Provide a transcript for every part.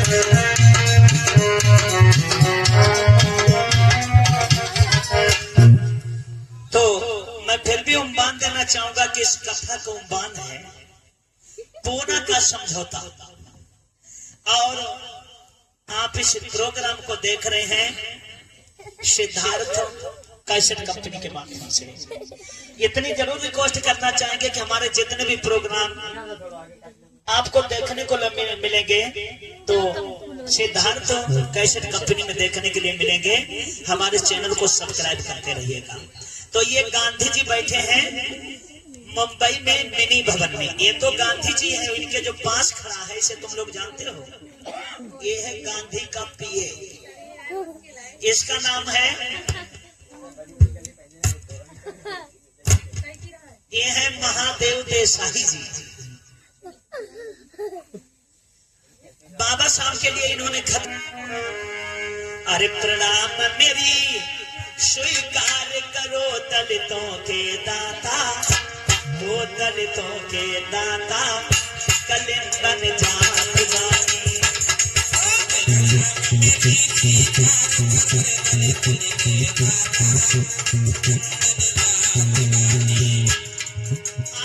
तो मैं फिर भी उम्बान देना चाहूंगा कि इस कथा का उम्बान है पूना का समझौता। और आप इस प्रोग्राम को देख रहे हैं सिद्धार्थ कैसेट कंपनी के माध्यम से। इतनी जरूर रिक्वेस्ट करना चाहेंगे कि हमारे जितने भी प्रोग्राम आपको देखने को मिलेंगे तो सिद्धार्थ कैसेट कंपनी में देखने के लिए मिलेंगे। हमारे चैनल को सब्सक्राइब करते रहिएगा। तो ये गांधी जी बैठे हैं मुंबई में मिनी भवन में। ये तो गांधी जी है, इनके जो पास खड़ा है इसे तुम लोग जानते हो, ये है गांधी का पीए। इसका नाम है, ये है महादेव देसाई जी। बाबा साहब के लिए इन्होंने खत, अरे प्रणाम मेरी स्वीकार करो दलितों के दाता, वो दलितों के दाता कलिंगन जात गानी।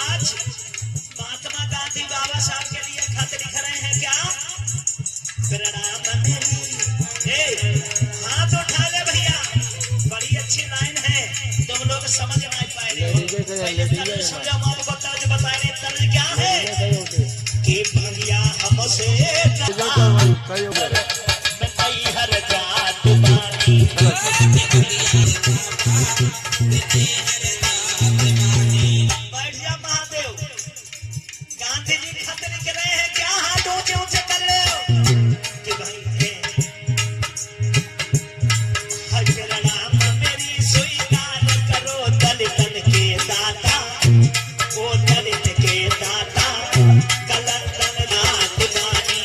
आज महात्मा गांधी बाबा साहब के लिए खत लिख रहे हैं क्या? प्रणाम मेरी, हाथ उठा ले भैया, बड़ी अच्छी लाइन है, तुम लोग समझ नहीं पाए रहे। समझो आपको तर्ज बताए रहे। तर्ज क्या है कि भैया हमसे हर जात बानी। बैठ जा महादेव। गांधी जी खत लिख रहे हैं क्या? हाथ ऊंचे ऊंचे कर रहे हो कि भाई प्रणाम मेरी स्वीकार करो दलितन के दाता, ओ दलित के दाता कलंदन नाथ गानी।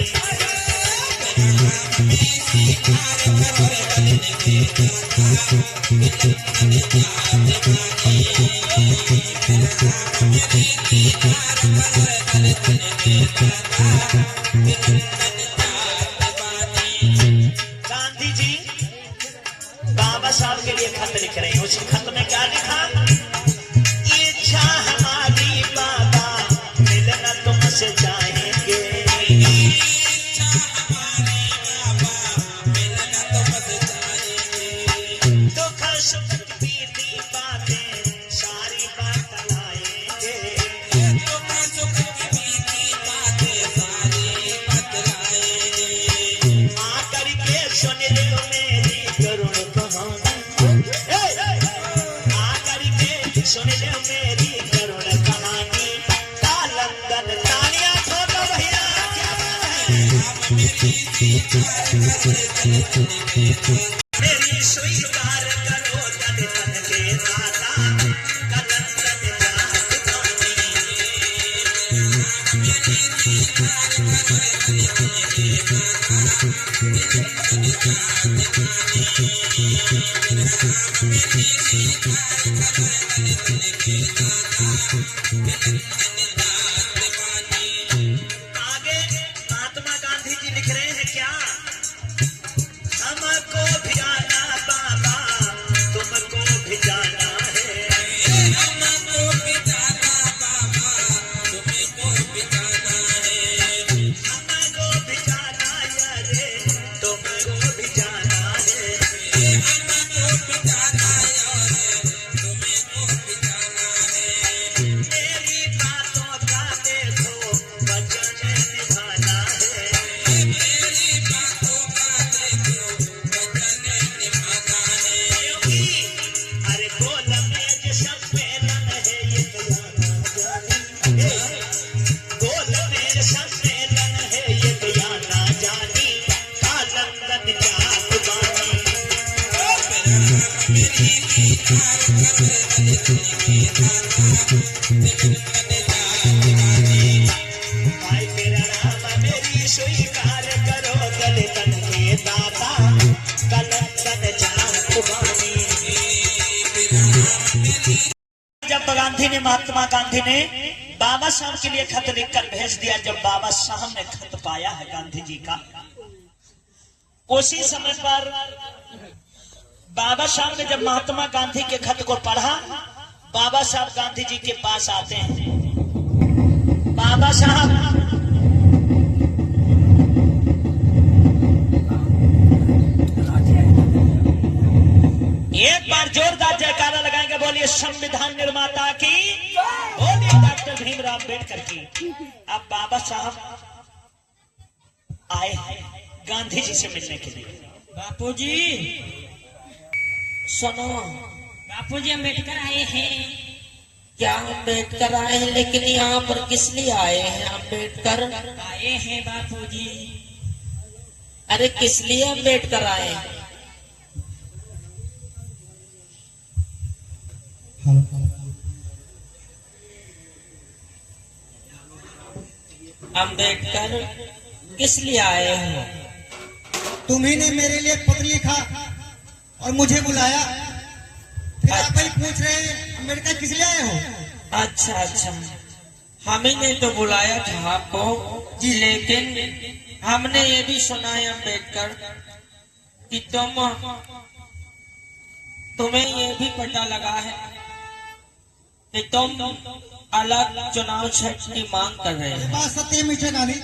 गांधी जी बाबा साहब के लिए खत लिख रहे हैं। उस खत में क्या लिखा? इच्छा हमारी बाबा मिलना तुमसे चाहेंगे, दुख सुख बीती बातें सारी बात लाएंगे, आकर के सुन लो मेरी करुण कहानी, आकर के सुन लो मेरी करुण कहानी। कालंदन तालियां ठोको भैया, क्या बात है। मेरी स्वीकार करो दलितन के दाता कलंदन जात गानी। आगे महात्मा गांधी जी लिख रहे हैं क्या? हमको भी जाना बाबा, तुमको भी जाना है, हमको भी जाना बाबा, तुमको भी जाना है, हमको भी जाना यारे, तुमको भी जाना है, हमको भी जाना यारे, तुमको भी जाना है। मेरी बातों का देखो वचन निभाना है, मेरी बातों का देखो वचन निभाना है। अरे गोल मेज सम्मेलन है ये बयाना जानी, गोल मेज सम्मेलन है ये बयाना जानी। कालंदन जात बानी। भाई तेरा नाम मेरी स्वीकार करो दलितन के दाता कलंदन जात बानी। जब गांधी ने, महात्मा गांधी ने बाबा साहब के लिए खत लिखकर भेज दिया, जब बाबा साहब ने खत पाया है गांधी जी का, उसी समय पर बाबा साहब ने जब महात्मा गांधी के खत को पढ़ा, बाबा साहब गांधी जी के पास आते हैं। बाबा साहब एक बार जोरदार जयकारा लगाएंगे, बोलिए संविधान निर्माता की, बोलिए डॉक्टर भीमराव अम्बेडकर की। अब बाबा साहब आए गांधी जी से मिलने के लिए। बापूजी सुनो, बापूजी अम्बेडकर आए हैं। क्या अम्बेडकर आए हैं? लेकिन यहाँ पर किस लिए आए हैं अम्बेडकर? आए हैं बापूजी। अरे किस लिए अम्बेडकर आए हैं? अम्बेडकर किस लिए आए हो? तुम्ही ने मेरे लिए पत्र लिखा और मुझे बुलाया, फिर आप ही पूछ रहे हैं अम्बेडकर किस लिए आए हो? अच्छा अच्छा, हम ही ने तो बुलाया था आपको जी, लेकिन हमने ये भी सुना है अम्बेडकर कि तुम्हें ये भी पता लगा है कि तुम अलग चुनाव क्षेत्र की मांग कर रहे हैं। बात सत्य है मिस्टर गांधी।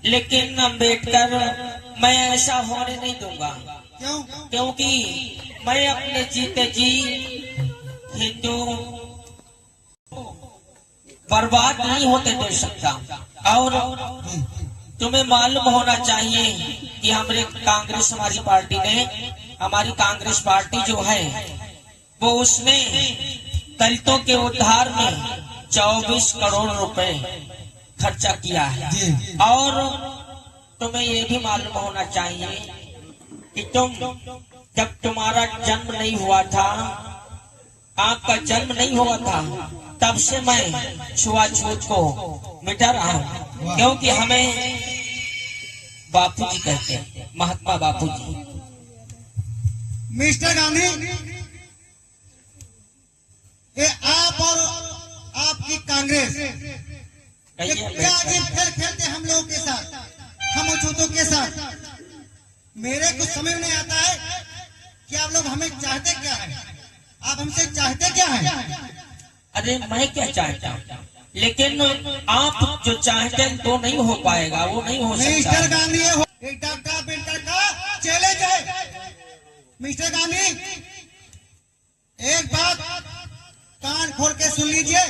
लेकिन अम्बेडकर मैं ऐसा होने नहीं दूंगा। क्यों? क्योंकि मैं अपने जीते जी हिंदू बर्बाद नहीं होते दे सकता। और तुम्हें मालूम होना चाहिए कि हमारी कांग्रेस पार्टी जो है वो उसने दलितों के उद्धार में 24 करोड़ रुपए खर्चा किया है। और तुम्हें ये भी मालूम होना चाहिए कि जब तुम्हारा जन्म नहीं हुआ था, आपका जन्म नहीं हुआ था, तब से मैं छुआछूत को मिटा रहा हूँ। क्योंकि हमें बापूजी कहते हैं, महात्मा बापूजी। मिस्टर गांधी, ये आप और आपकी कांग्रेस ये क्या अजीब खेल खेलते हम लोगों के साथ, हम अछूतों के साथ। मेरे कुछ समझ नहीं आता है कि आप लोग हमें चाहते क्या है, आप हमसे चाहते क्या है? अरे मैं क्या चाहता हूँ, लेकिन आप जो चाहते हैं तो नहीं हो पाएगा, वो नहीं हो सकता। मिस्टर गांधी एक डॉक्टर अम्बेडकर का चैलेंज है। मिस्टर गांधी, एक बात कान खोल के सुन लीजिए।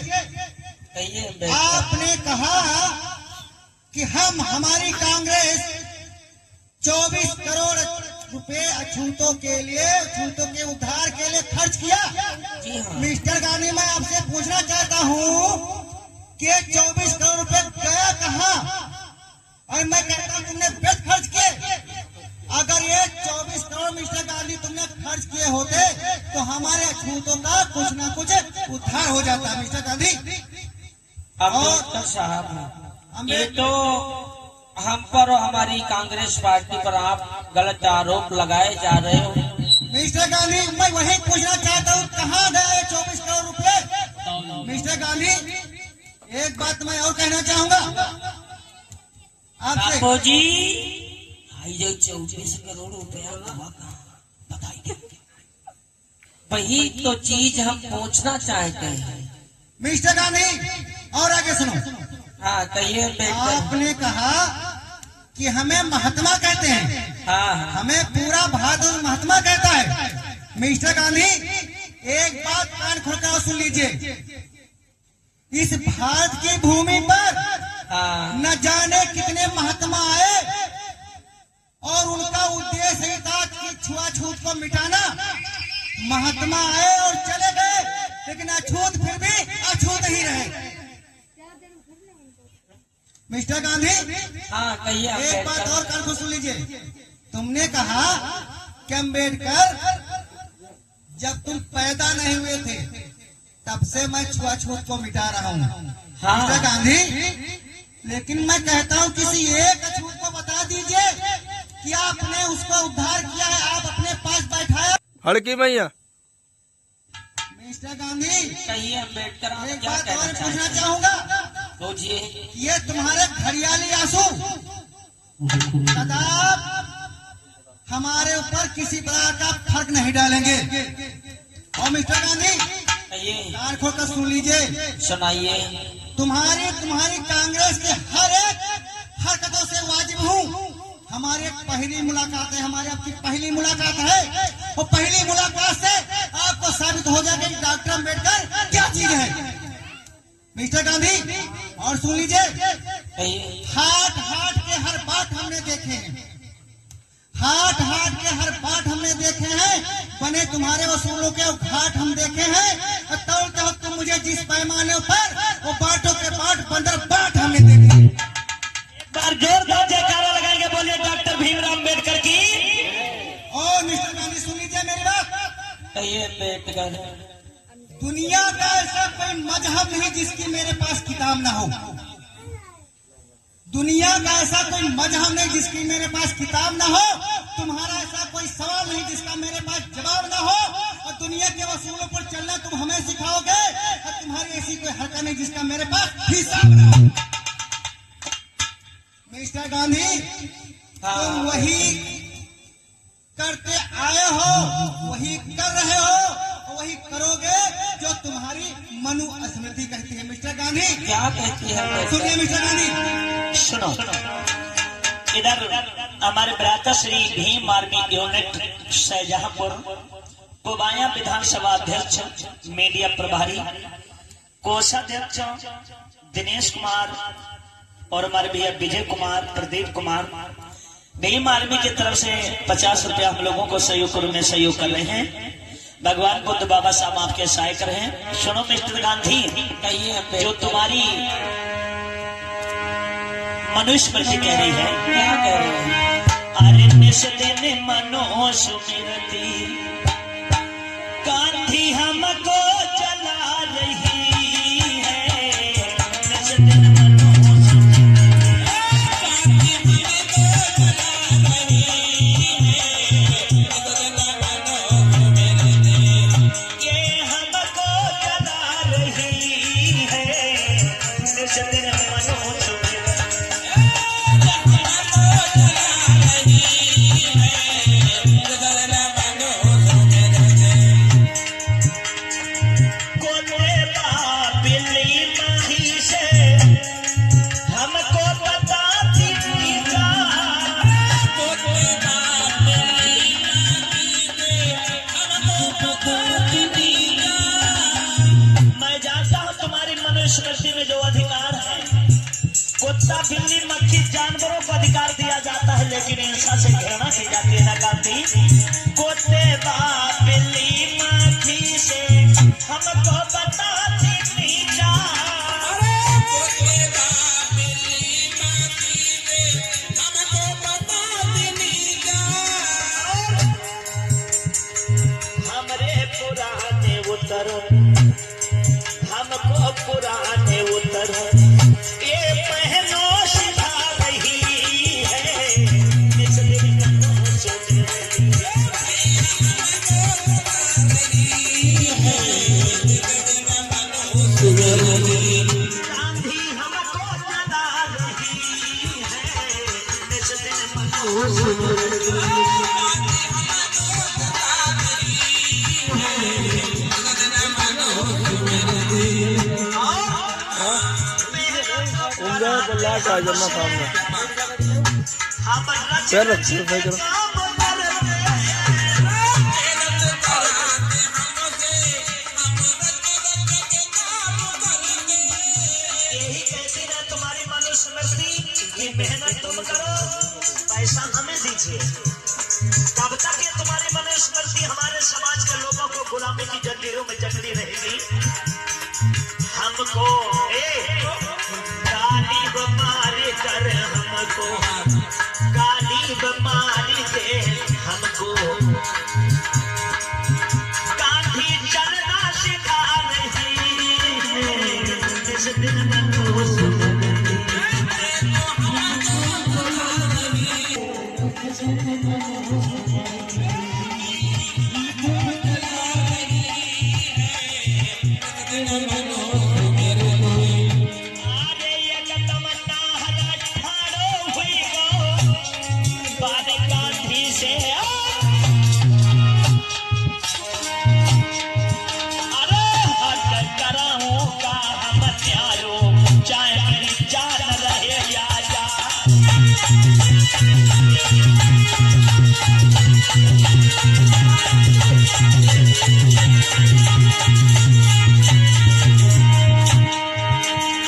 आपने कहा कि हमारी कांग्रेस 24 करोड़ रुपए अछूतों के लिए, अछूतों के उद्धार के लिए खर्च किया। जी हाँ। मिस्टर गांधी, मैं आपसे पूछना चाहता हूँ कि 24 करोड़ रुपए गया कहाँ? और मैं कहता हूँ तुमने व्यर्थ खर्च किए। अगर ये 24 करोड़ मिस्टर गांधी तुमने खर्च किए होते तो हमारे अछूतों का कुछ ना कुछ उद्धार हो जाता। मिस्टर गांधी अम्बेडकर साहब, ये तो हम पर और हमारी कांग्रेस पार्टी पर आप गलत आरोप लगाए जा रहे हो। मिस्टर गांधी, मैं वही पूछना चाहता हूँ, कहाँ गए 24 करोड़ रुपए? मिस्टर गांधी, एक बात मैं और कहना चाहूंगा आपसे। बापूजी, 24 करोड़ रुपया बताइए, वही तो चीज हम पूछना चाहते हैं। मिस्टर गांधी, और आगे सुनो। हाँ कहिए। आपने कहा कि हमें महात्मा कहते हैं। हाँ, हमें पूरा भारत महात्मा कहता है। मिस्टर गांधी, एक बात कान खोलकर सुन लीजिए। इस भारत की भूमि पर न जाने कितने महात्मा आए और उनका उद्देश्य ही था कि छुआछूत को मिटाना। महात्मा आए और चले गए, लेकिन अछूत फिर भी अछूत ही रहे। मिस्टर गांधी, हाँ कहिए। एक बात और कान खोल सुन लीजिए। तुमने कहा कि अम्बेडकर, जब तुम पैदा नहीं हुए थे तब से मैं छुआछूत को मिटा रहा हूँ। हाँ। मिस्टर गांधी, लेकिन मैं कहता हूँ किसी एक अछूत को बता दीजिए कि आपने उसका उद्धार किया है, आप अपने पास बैठाया। हड़की मैया। मिस्टर गांधी, कहिए अम्बेडकर, आप एक क्या बात कहना और चाहते पूछना हैं? चाहूंगा। पूछिए। ये तुम्हारे घड़ियाली आंसू कदाप हमारे ऊपर किसी प्रकार का फर्क नहीं डालेंगे। और मिस्टर गांधी ये कान खोल कर सुन लीजिए, सुनाइए। तुम्हारी कांग्रेस के हर एक हरकतों से वाजिब हूँ। हमारी पहली मुलाकात है, हमारे आपकी पहली मुलाकात है, और पहली मुलाकात से आपको साबित हो जाएगा कि डॉक्टर अम्बेडकर क्या चीज है। मिस्टर गांधी और सुन लीजिए, हाट हाट के हर बात हमने देखे हैं, हाट हाट के हर बात हमने देखे हैं, बने तुम्हारे वसूलों के घाट हम देखे हैं। तौलते हो तुम मुझे जिस पैमाने पर, वो बाटों के बाट बंदर बाट हमने देखे। एक बार जोरदार जयकारा लगाएंगे, बोलिए डॉक्टर भीमराव अम्बेडकर की। और मिस्टर गांधी सुन लीजिए मेरी बात। ये अम्बेडकर, दुनिया का ऐसा कोई मजहब नहीं जिसकी मेरे पास किताब ना हो। दुनिया का ऐसा कोई मजहब नहीं जिसकी मेरे पास किताब ना हो। तुम्हारा ऐसा कोई सवाल नहीं जिसका मेरे पास जवाब ना हो। और दुनिया के वसूलों पर चलना तुम हमें सिखाओगे, और तुम्हारी ऐसी कोई हरकत नहीं जिसका मेरे पास हिसाब ना हो। मिस्टर गांधी, तुम वही करते आए हो, वही कर रहे हो, वही करोगे जो तुम्हारी मनुस्मृति कहती है। मिस्टर गांधी क्या कहती है? सुनिए मिस्टर गांधी, सुनो, इधर हमारे भ्राता श्री भीम आर्मी यूनिट शाहजहांपुर, कोबाया विधानसभा अध्यक्ष, मीडिया प्रभारी, कोषाध्यक्ष दिनेश कुमार, और हमारे भैया विजय कुमार, प्रदीप कुमार, भीम आर्मी की तरफ से 50 रुपया हम लोगों को सहयोग में सहयोग कर रहे हैं। भगवान बुद्ध बाबा साहब आपके सहायक रहे। सुनो मिस्टर गांधी, कहिए जो तुम्हारी मनुस्मृति कह रही है, क्या कह रहे हैं? अरे निस्दिन मनुस्मृति गांधी हमको जला रही है। निस्दिन मनुस्मृति में जो अधिकार है, कुत्ता बिल्ली मक्खी जानवरों को अधिकार दिया जाता है, लेकिन इंसान से घृणा की जाती है ना गांधी। कुत्ते बिल्ली मक्खी से हमको बताती नीचा, हमरे पुराने उत्तर, हमको पुराने उत्तर ये पहनो सिखा रही है। इसलिए गांधी हमको जला रही है। इसलिए पैर रख सफाई करो। यही कहती है तुम्हारी मनुस्मृति की मेहनत तुम करो, पैसा हमें दीजिए। तब तक ये तुम्हारी मनुस्मृति हमारे समाज के लोगों को गुलामी की जंजीरों में जकड़ी रहेगी। हमको गाली बमारी कर, हमको गाली बमारी दे, हमको गांधी चलना सिखा रही है। इस दिन गांधी से अरे हट कराऊंगा हम न्यायो चाहे मेरी जान रहे या जा।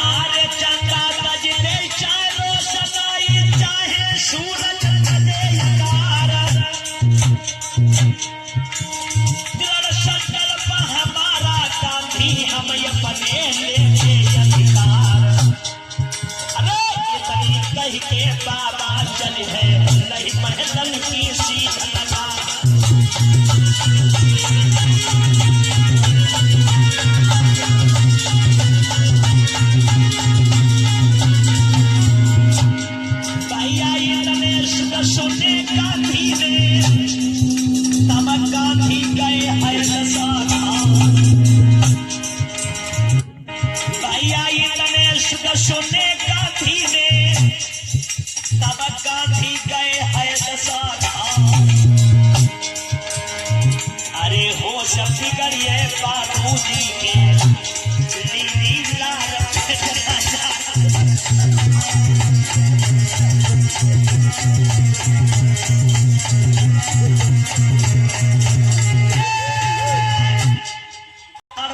आरे चंदा तजरे चाहे रोशनाई चाहे सूरज दे यार दृढ़ संकल्प हमारा गांधी हम अपने लेंगे अधिकार। अरे इतनी कह के बाबा चल है नहीं महल की सीख लगा। भैया इतने सुबह सोने गांधी ने तब गांधी गए है दशहरा। भैया इतने सुबह सोने गांधी ने तब गांधी गए है दशहरा। अरे हो सब बिगड़िए बाबूजी के लीली लाल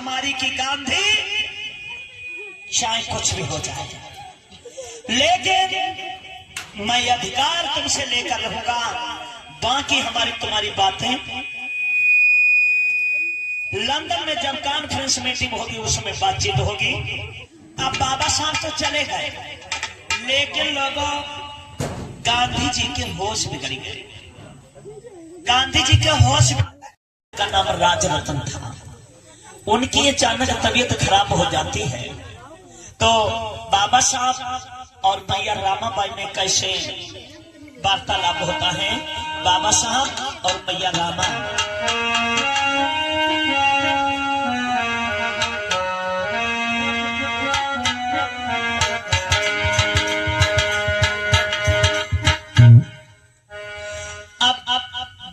मारी की गांधी चाहे कुछ भी हो जाए लेकिन मैं अधिकार तुमसे लेकर रहूंगा। बाकी हमारी तुम्हारी बातें लंदन में जब कॉन्फ्रेंस मीटिंग होगी उसमें बातचीत होगी। अब बाबा साहब तो चले गए लेकिन लोगों गांधी जी के होश बिगड़ गए। गांधी जी के होश का नाम राजरत्न था। उनकी अचानक तबीयत खराब हो जाती है तो बाबा साहब और मैया रामाबाई में कैसे वार्तालाप होता है। बाबा साहब और मैया रामा अब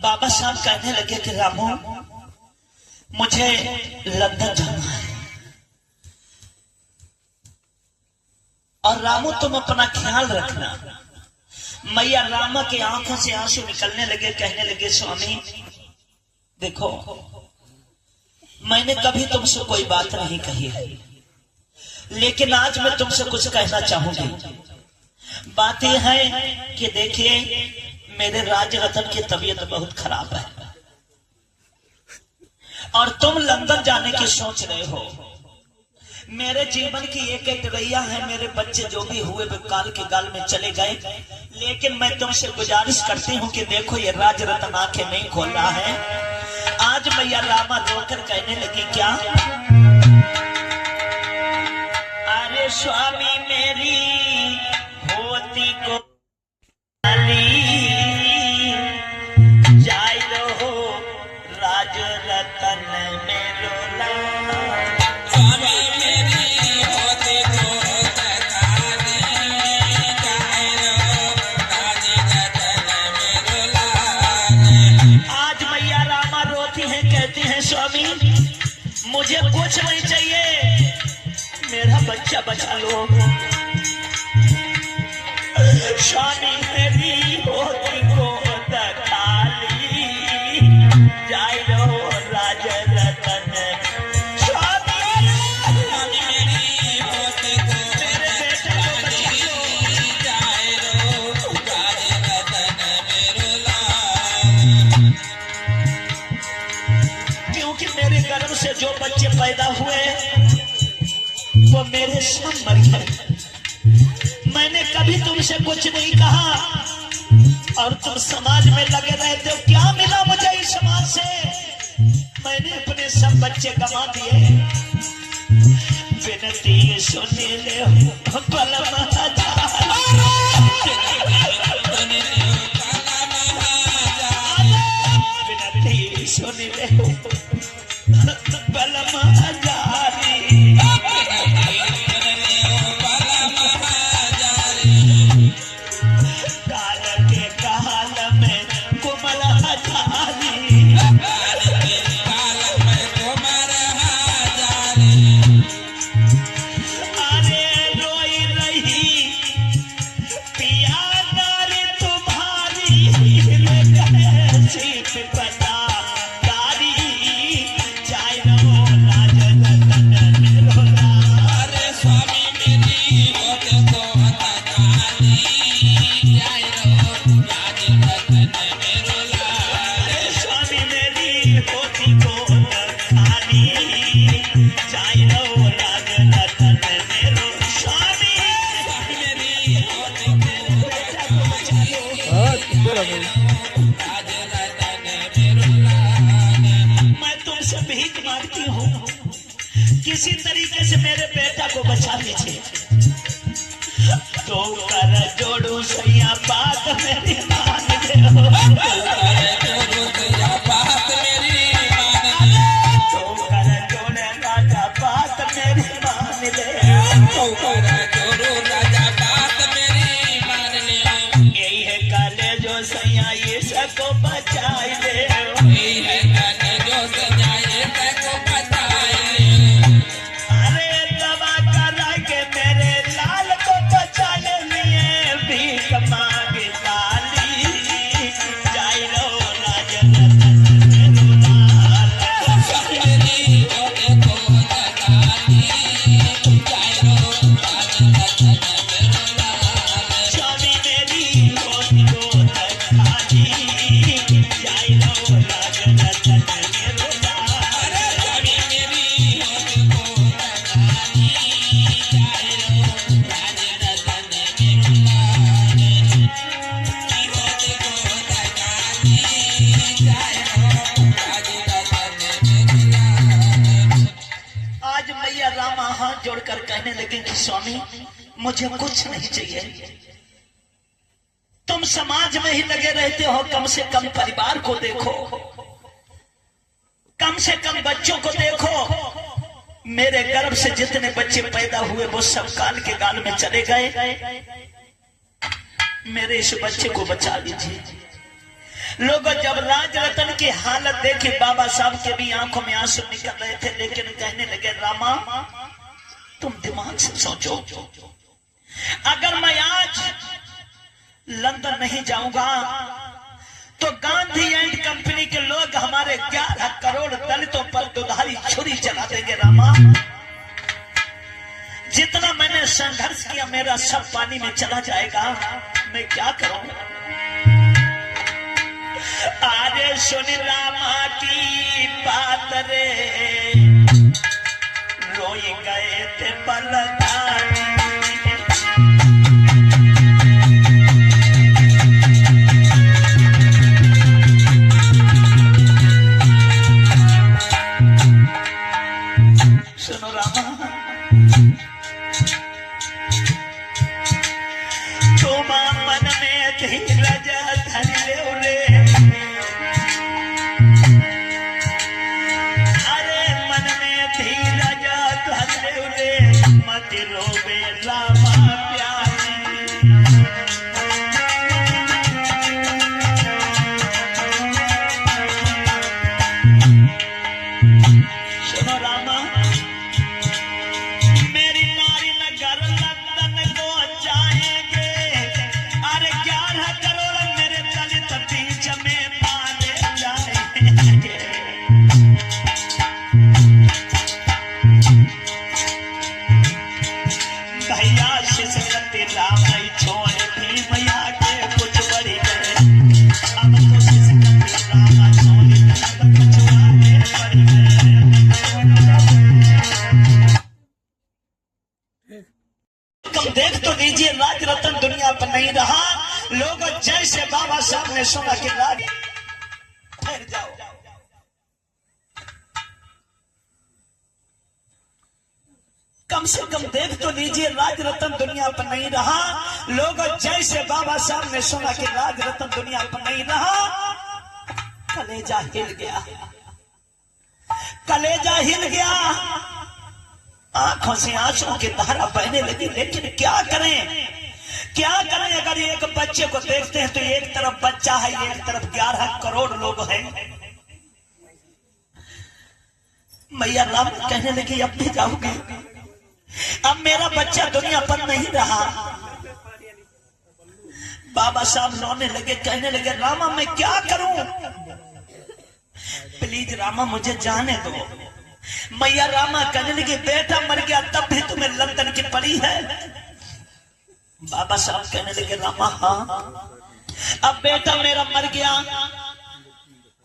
बाबा साहब कहने लगे कि रामू मुझे लंदन जाना है और रामू तुम अपना ख्याल रखना। मैया रामा के आंखों से आंसू निकलने लगे। कहने लगे स्वामी देखो मैंने कभी तुमसे कोई बात नहीं कही है लेकिन आज मैं तुमसे कुछ कहना चाहूंगी। बात यह है कि देखिए मेरे राजरत्न की तबीयत बहुत खराब है और तुम लंदन जाने की सोच रहे हो। मेरे जीवन की एक एक रैया है। मेरे बच्चे जो भी हुए वे काल के गाल में चले गए लेकिन मैं तुमसे गुजारिश करती हूँ कि देखो ये राजरत्न आंखें नहीं खोल रहा है। आज मैया रामा रोकर कहने लगी क्या अरे स्वामी मेरी होती को जाय रहो राजरत्न मेरो आज मैया रामा रोती हैं कहती हैं स्वामी मुझे कुछ नहीं चाहिए मेरा बच्चा बचा लो। स्वामी मेरी होती को खाली जाय रहो राजरत्न। क्योंकि मेरे गर्भ से जो बच्चे पैदा हुए वो मेरे सब मर गए। मैंने कभी तुमसे कुछ नहीं कहा और तुम समाज में लगे रहते हो। क्या मिला मुझे इस समाज से? मैंने अपने सब बच्चे गंवा दिए। विनती सुन ले विनती सुन ले काल के काल में कुमल इस पता दारी जाय रो राज रतन मेरो लाल। अरे स्वामी मेरी होते को बताली जाय रो राज रतन मेरो लाल। अरे स्वामी मेरी होती को खाली जाय रो राज रतन मेरो स्वामी मेरी होते को हाँ चलो भाई। राज रतन मेरो लाल। मैं तुमसे भीख मांगती हूँ, किसी तरीके से मेरे बेटा को बचा लीजिए। तो कर जोड़ू सैया बात मेरी मान दो। अरे जोड़ो तेरा बात मेरी मान ले। तो कर जोड़े राजा बात मेरी मान ले। ऊपर जोड़ो राजा बात मेरी मान ले। यही है काले जो सैया ये सबको बचाई ले। यही है काले जो सजाए तको बताए ले। अरे दवा करा के मेरे लाल को बचा ले लिए भीख मांगी लाली जाय रो राज रतन मेरो लाल। मेरी होते को बताली जाय रो राज रतन मेरो लाल। स्वामी मेरी होती को खाली जाय रो राज रतन मेरो लाल। अरे स्वामी मेरी होते को बताली जाय रो राज रतन मेरो लाल। होते को बताली जाय रो राज रतन मेरो लाल। आज मैया रामा हाथ जोड़कर कहने लगे कि स्वामी मुझे कुछ नहीं चाहिए। तुम समाज में ही लगे रहते हो, कम से कम परिवार को देखो, कम से कम बच्चों को देखो। मेरे गर्भ से जितने बच्चे पैदा हुए वो सब काल के गाल में चले गए। मेरे इस बच्चे को बचा लीजिए। लोगों जब राज रतन की हालत देखी, बाबा साहब के भी आंखों में आंसू निकल रहे थे, लेकिन कहने लगे रामा तुम दिमाग से सोचो, अगर मैं आज लंदन नहीं जाऊंगा तो गांधी एंड कंपनी के लोग हमारे 11 करोड़ दलितों पर दुधारी छुरी चला देंगे। रामा जितना मैंने संघर्ष किया मेरा सब पानी में चला जाएगा, मैं क्या करूं? आज सुन रामा की बात रे, रोई गए थे बलदानी। सुनो रामा, तुम मन में धीरज धर ले। अरे मन में धीरज धर ले, मत रोवे रामा प्यारी। सुनो रामा, मेरी नारी नगर लंदन को जाएंगे। अरे 11 करोड़ मेरे दलित बीच में मारे जाएंगे। भैया शिशुपति राम छोड़ दी मैया के कुछ बड़ी गए। अब तो शिशुपति राम छोड़ दी कुछ बड़ी गए। तुम देख तो लीजिए राज रतन दुनिया पर नहीं रहा। लोग जैसे बाबा साहब ने सुना कि राज ठहर जाओ, कम से कम देख तो लीजिए राज रतन दुनिया पर नहीं रहा। लोग जैसे बाबा साहब ने सुना कि राज रतन दुनिया पर नहीं रहा, कलेजा हिल गया, कलेजा हिल गया। आंखों से आंसू की धारा बहने लगी। लेकिन क्या करें, क्या करें? अगर एक बच्चे को देखते हैं तो एक तरफ बच्चा है, एक तरफ 11 करोड़ लोग हैं। मैया राम कहने लगी अब भी जाओगे, अब मेरा बच्चा दुनिया पर नहीं रहा। बाबा साहब रोने लगे, कहने लगे रामा मैं क्या करूं? प्लीज रामा मुझे जाने दो। मैया रामा कहने लगी बेटा मर गया तब भी तुम्हें लंदन की पड़ी है। बाबा साहब कहने लगे रामा हाँ, अब बेटा मेरा मर गया,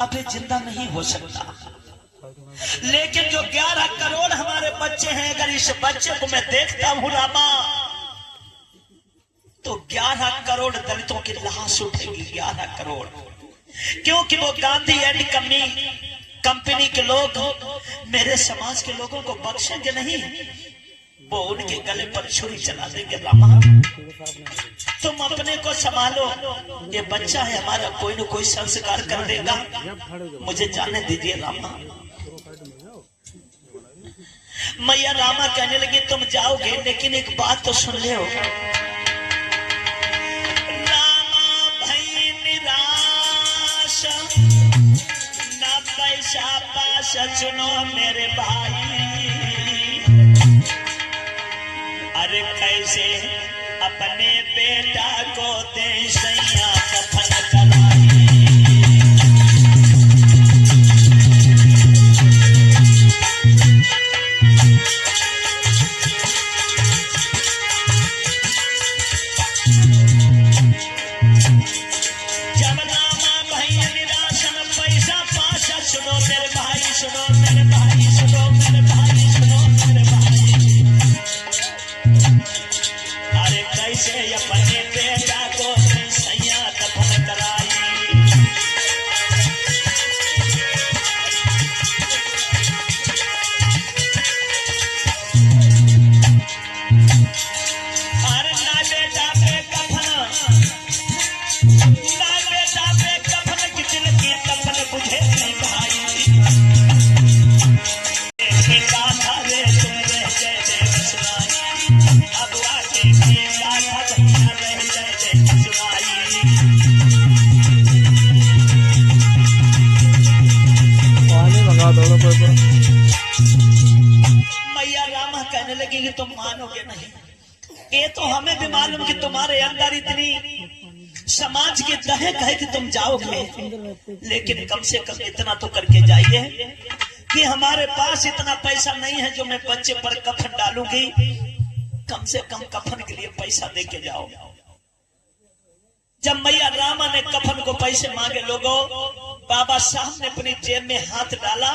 अभी जिंदा नहीं हो सकता, लेकिन जो 11 करोड़ हमारे बच्चे हैं, अगर इस बच्चे को मैं देखता हूं रामा, तो 11 करोड़ दलितों की लाश उठेगी। 11 करोड़, क्योंकि वो गांधी एंड कंपनी के लोग मेरे समाज के लोगों को बख्शेंगे नहीं, वो उनके गले पर छुरी चला देंगे। रामा तुम अपने को संभालो, ये बच्चा है हमारा, कोई न कोई संस्कार कर देगा, मुझे जाने दीजिए रामा। मैया रामा कहने लगी तुम जाओगे, लेकिन एक बात तो सुन ले। रामा भाई निराश न पैसा पास, सुनो मेरे भाई, अरे कैसे अपने बेटा को दे सैया कफन कराई। जब रामा भैया निराशन पैसा पासा, सुनो मेरे भाई, सुनो मेरे भाई, सुनो मेरे भाई, सुनो मेरे भाई, अरे कैसे अपने बेटा को सैया दफन कराई। अरे ना बेटा पे कफन, ना बेटा पे कफन की दिल की तपन बुझे नहीं भाई। गाथा रे तुम रह गए बेसुराई, अब आके भी गाथा भैया रह गए बेसुराई। पानी मंगा दो ना कोई। मैया रामा कहने लगी कि तुम मानोगे नहीं, ये तो हमें भी मालूम कि तुम्हारे अंदर इतनी समाज की दहक है कि तुम जाओगे, लेकिन कम से कम इतना तो करके जाइए कि हमारे पास इतना पैसा नहीं है जो मैं बच्चे पर कफन डालूंगी, कम से कम कफन के लिए पैसा दे के जाओ। जब मैया रामा ने कफन को पैसे मांगे लोगों, बाबा साहब ने अपनी जेब में हाथ डाला,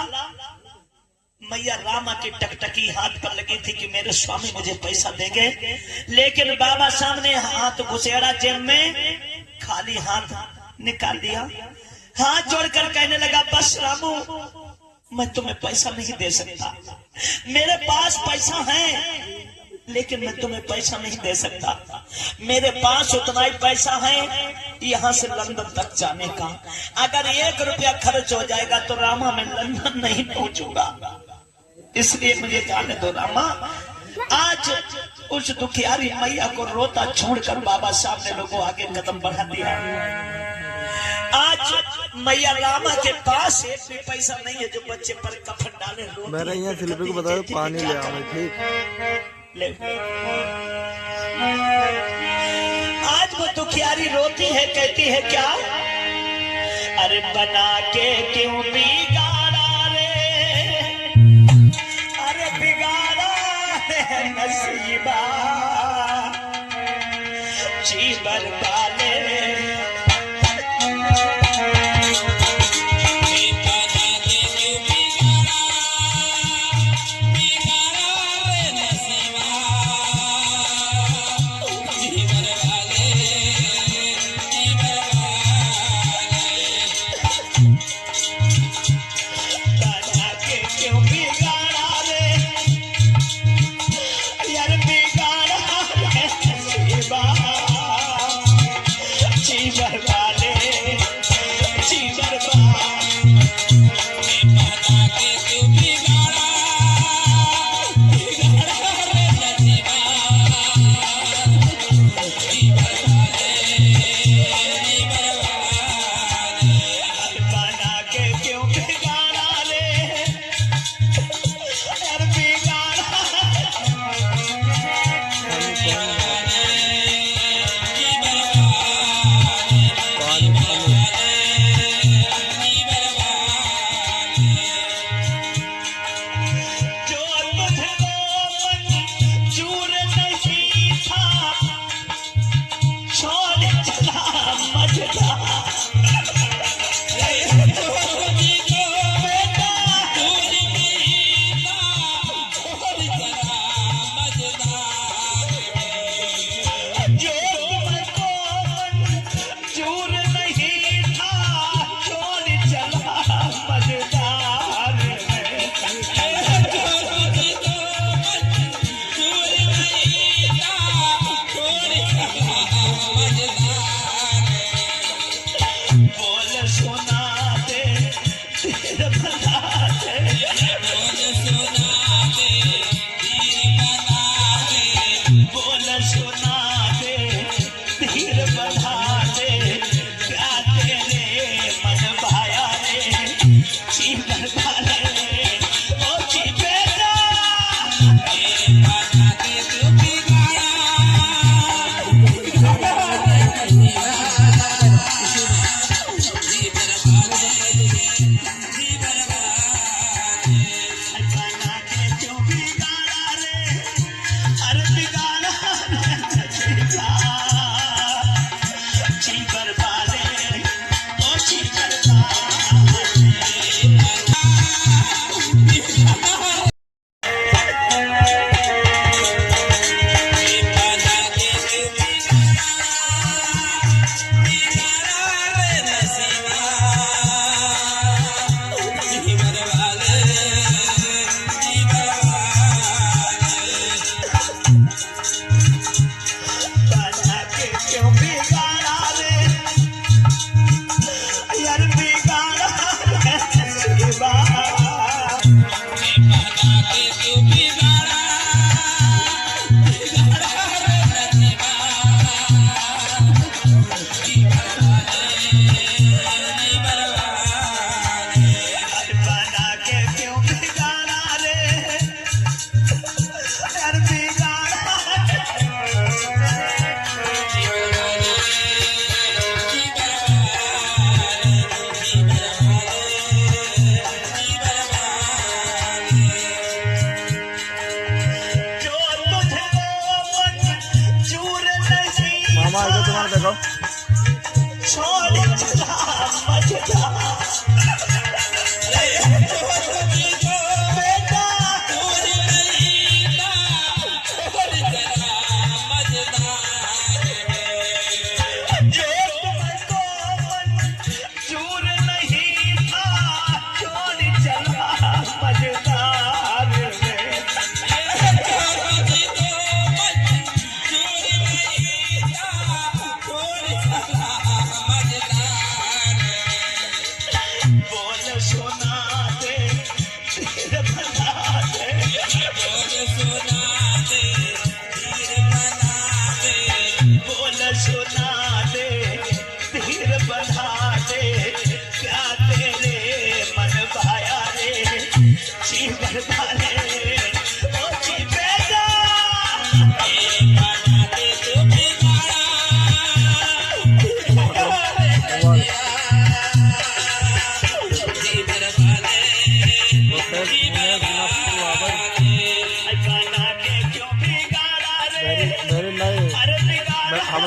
मैया रामा की टकटकी हाथ पर लगी थी कि मेरे स्वामी मुझे पैसा देंगे, लेकिन बाबा साहब ने हाथ घुसेड़ा जेब में, खाली हाथ निकाल दिया, हाथ जोड़कर कहने लगा बस रामू मैं तुम्हें पैसा नहीं दे सकता, मेरे पास पैसा है लेकिन मैं तुम्हें पैसा नहीं दे सकता, मेरे पास उतना ही पैसा है यहाँ से लंदन तक जाने का, अगर 1 रुपया खर्च हो जाएगा तो रामा मैं लंदन नहीं पहुंचूंगा, इसलिए मुझे जाने दो रामा। आज उस दुखियारी मैया को रोता छोड़कर बाबा साहब ने लोगों आगे कदम बढ़ा दिया। आज मैया रामा के पास एक भी पैसा नहीं है जो बच्चे पर कफन डाले। मेरा यहाँ शिल्पी को बता दो पानी ले आओ, ठीक ले। आज वो दुखियारी रोती है, कहती है क्या, अरे बना के क्यों बिगाड़ा रे, अरे बिगाड़ा है नसीबा, जीवन वाले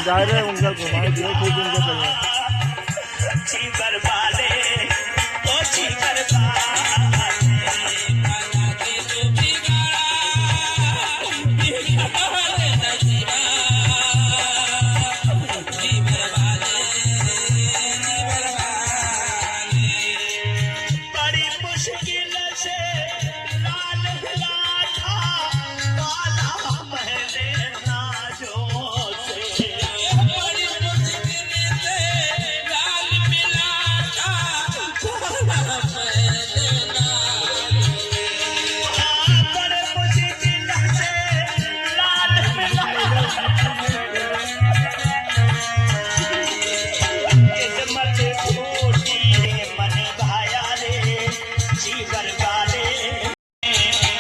जा रहे हैं उनका घुमाए दिए ठीक उनके चले चीबर वाले ओ चीबर वाले बड़ी मुश्किल से लाल मिला था काला महले नाजों से बड़ी मुश्किल से लाल मिला था काला महले बड़े मुश्किल से लाल मिला किस्मत फूटी मन भाया रे जीवन वाले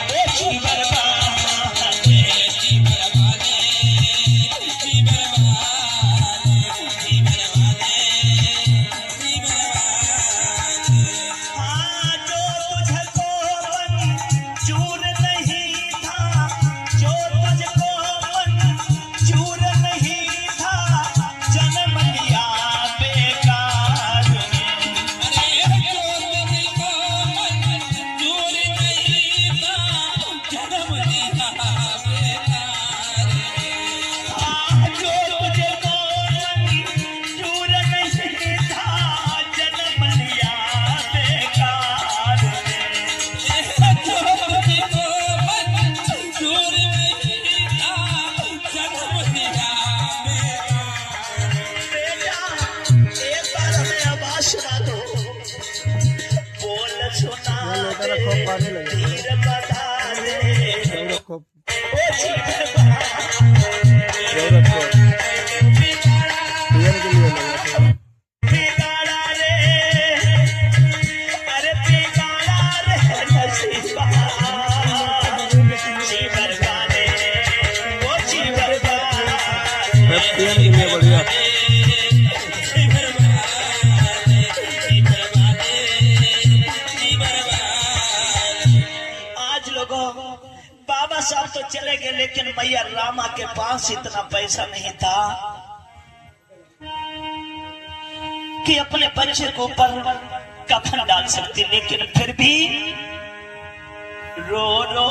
ओ जीवन वाले जीवन वाले जीवन हाँ जो तुझको मंजूर नहीं था जो तुझको मंजूर नहीं था जन्म लिया बेकार जो तुझको मंजूर नहीं था जन्म लिया बेकार बेटा एक बार हमें आवाज सुना दो बोल सुना लेकर दे रखो, पानी लगे। धीर बता दे रखो ओ जीवन वाले रखो पियन के लिए लगा बिगाड़ा रे अरे बिगाड़ा रे नसीबा जीवन वाले वो जीवन वाले पियन के लिए बढ़िया आज लोगों बाबा साहब तो चले गए लेकिन मैया रामा के पास इतना पैसा नहीं था कि अपने बच्चे को ऊपर कफन डाल सकती लेकिन फिर भी रो रो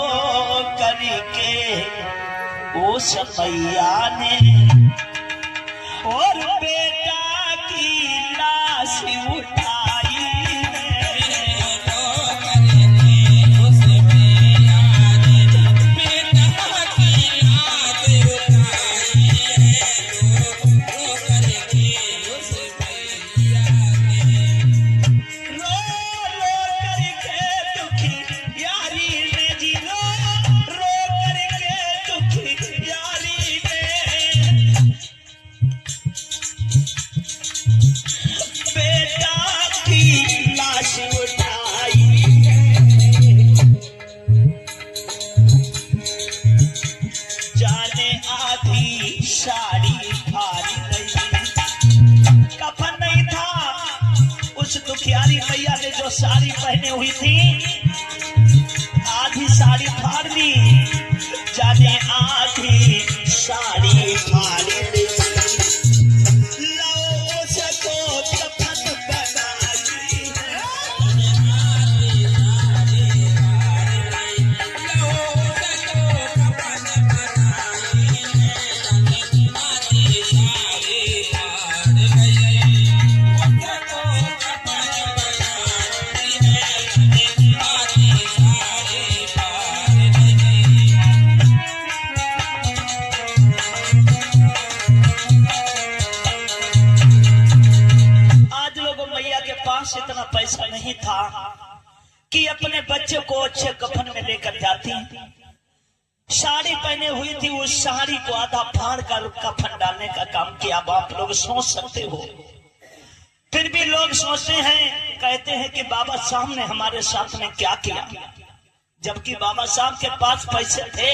करके उस मैया ने और बेटा की लाश उठाई रो रो करके दुखी यारी ने जी रो रो करके दुखी यारी ने बेटा की लाश उठाई जाने आधी साड़ी फाड़ी गई कफन नहीं था उस दुखियारी मैया ने जो साड़ी पहने हुई थी आधी साड़ी फाड़ दी जाने आधी साड़ी फाड़ दी लो उसको कफन बनाई आज लोगों मैया के पास इतना पैसा नहीं था कि अपने बच्चे को अच्छे कफन में लेकर जाती साड़ी पहने हुई थी उस साड़ी को आधा फाड़ कर कफन डालने का काम किया अब आप लोग सोच सकते हो फिर भी लोग सोचते हैं कहते हैं कि बाबा साहब ने हमारे साथ में क्या किया जबकि बाबा साहब के पास पैसे थे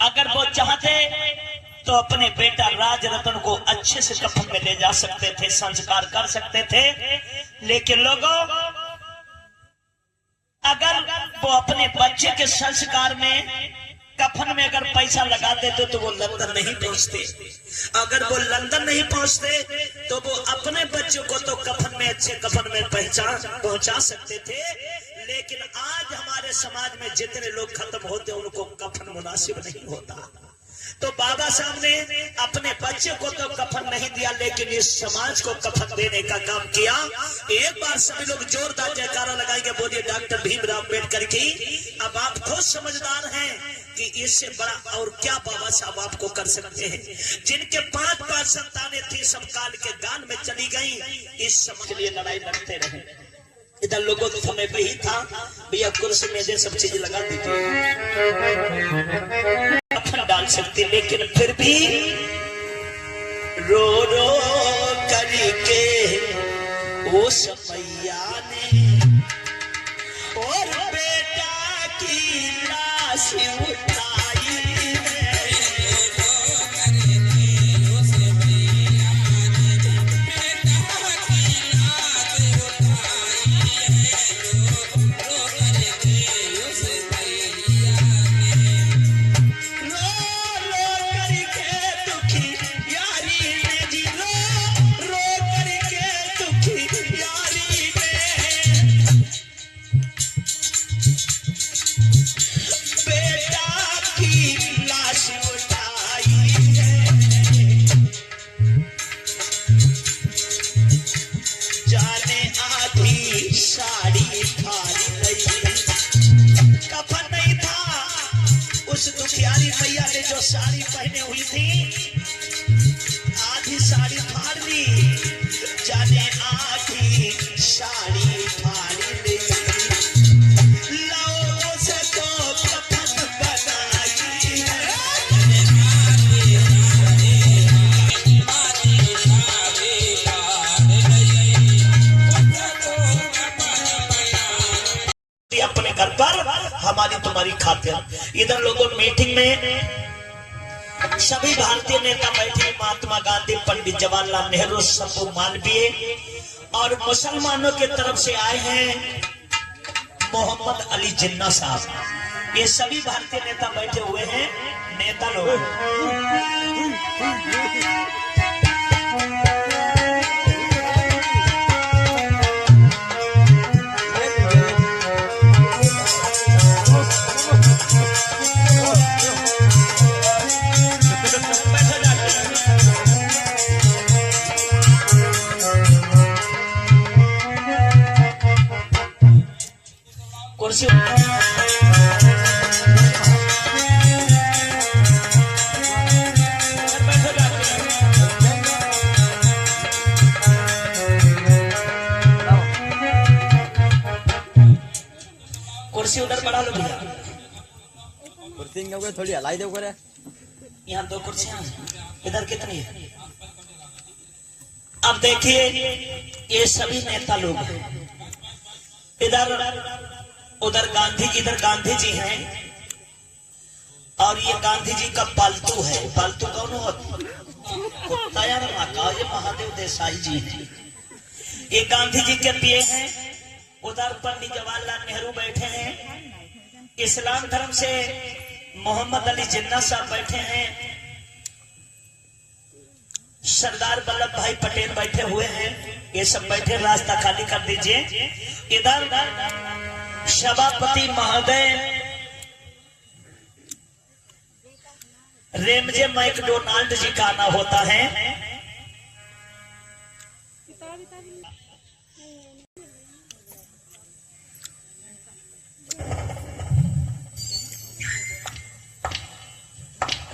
अगर वो चाहते तो अपने बेटा राज रतन को अच्छे से कफन में ले जा सकते थे संस्कार कर सकते थे लेकिन लोगों अगर वो अपने बच्चे के संस्कार में कफन में अगर पैसा लगा देते तो वो लंदन नहीं पहुंचते, अगर वो लंदन नहीं पहुंचते तो वो अपने बच्चों को तो कफन में, अच्छे कफन में पहुंचा सकते थे। लेकिन आज हमारे समाज में जितने लोग खत्म होते उनको कफन मुनासिब नहीं होता। तो बाबा साहब ने अपने बच्चे को तो कफन नहीं दिया, लेकिन इस समाज को कफन देने का काम किया। एक बार सभी लोग जोरदार जयकारा लगाएंगे, बोलिए डॉक्टर भीमराव अम्बेडकर की। अब आप खुद समझदार हैं कि इससे बड़ा और क्या बाबा साहब आपको कर सकते हैं। जिनके 5 संतानें थी, सब काल के गान में चली गई। इस समाज के लिए लड़ाई लड़ते रहे। इधर लोगों के समय पे ही था, भैया कुर्सी मेजे सब चीज लगा दीजिए, कफन डाल सकती, लेकिन फिर भी रो रो करके वो मैया ने और बेटा की लाश उठाई दुखियारी मैया ने जो साड़ी पहने हुई थी, आधी साड़ी फाड़ ली, जाने आधी साड़ी फाड़ ली, लाओ से तो कफन बनाई अपने घर पर हमारी तुम्हारी खातिर। इधर लोगों मीटिंग में सभी भारतीय नेता बैठे, महात्मा गांधी, पंडित जवाहरलाल नेहरू, शंभू मालवीय, और मुसलमानों की तरफ से आए हैं मोहम्मद अली जिन्ना साहब। ये सभी भारतीय नेता बैठे हुए हैं, नेता लोग। कुर्सी कुर्सी उधर बढ़ा लो भैया, कुर्सी थोड़ी हलाई दो करे। यहाँ 2 कुर्सियां, इधर कितनी है? अब देखिए ये सभी नेता लोग, इधर उधर गांधी, इधर गांधी जी हैं, और ये गांधी जी का पालतू है। पालतू कौन हो? कुत्ता या माता, ये महादेव देसाई जी हैं। ये गांधी जी के पिए हैं। उधर पंडित जवाहरलाल नेहरू बैठे हैं। इस्लाम धर्म से मोहम्मद अली जिन्ना साहब बैठे हैं। सरदार वल्लभ भाई पटेल बैठे हुए हैं। ये सब बैठे, रास्ता खाली कर दीजिए। इधर सभापति महोदय रेमजे मैकडोनाल्ड जी का आना होता है।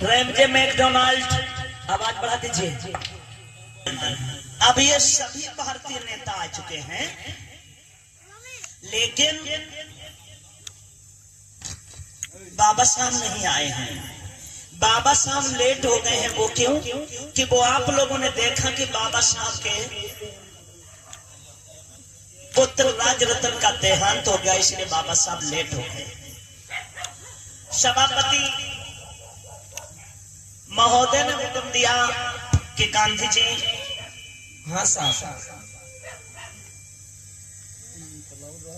रेमजे मैकडोनाल्ड, आवाज बढ़ा दीजिए। अब ये सभी भारतीय नेता आ चुके हैं, लेकिन बाबा साहब नहीं आए हैं। बाबा साहब लेट हो गए हैं। वो क्यों? कि वो आप लोगों ने देखा कि बाबा साहब के पुत्र राज रतन का देहांत हो गया, इसलिए बाबा साहब लेट हो गए। सभापति महोदय ने हुक्म दिया कि गांधी जी, हाँ साहब,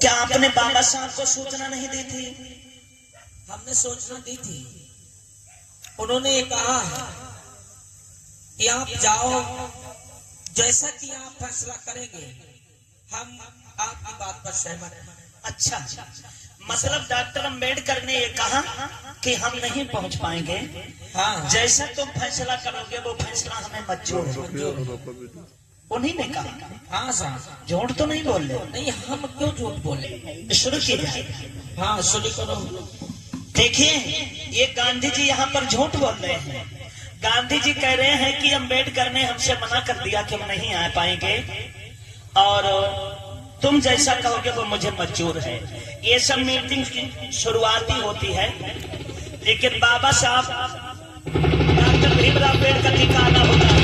क्या आपने बाबा साहब को सूचना नहीं दी थी? हमने सूचना दी थी, उन्होंने ये कहा कि आप जाओ, जैसा कि आप फैसला करेंगे हम आपकी बात पर सहमत हैं। अच्छा, मतलब डॉक्टर अंबेडकर ने ये कहा कि हम नहीं पहुंच पाएंगे, हाँ, जैसा तुम फैसला करोगे वो फैसला हमें मंजूर है। उन्हीं ने कहा। हाँ साहब, झूठ तो नहीं बोल रहे? नहीं, हम क्यों झूठ बोले। शुरू कीजिए। हाँ, शुरू करो। देखिए, ये गांधी जी यहाँ पर झूठ बोल रहे हैं। गांधी जी कह रहे हैं कि अंबेडकर ने हमसे मना कर दिया कि हम नहीं आ पाएंगे और तुम जैसा कहोगे वो मुझे मंजूर है। ये सब मीटिंग की शुरुआत ही होती है, लेकिन बाबा साहब डॉक्टर भीमराव अम्बेडकर जी का आना होता है।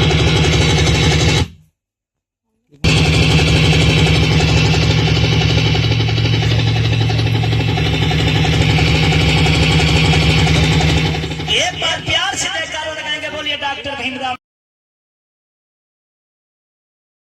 एक बार प्यार से जयकारा लगाएंगे, बोलिए डॉक्टर भीमराव।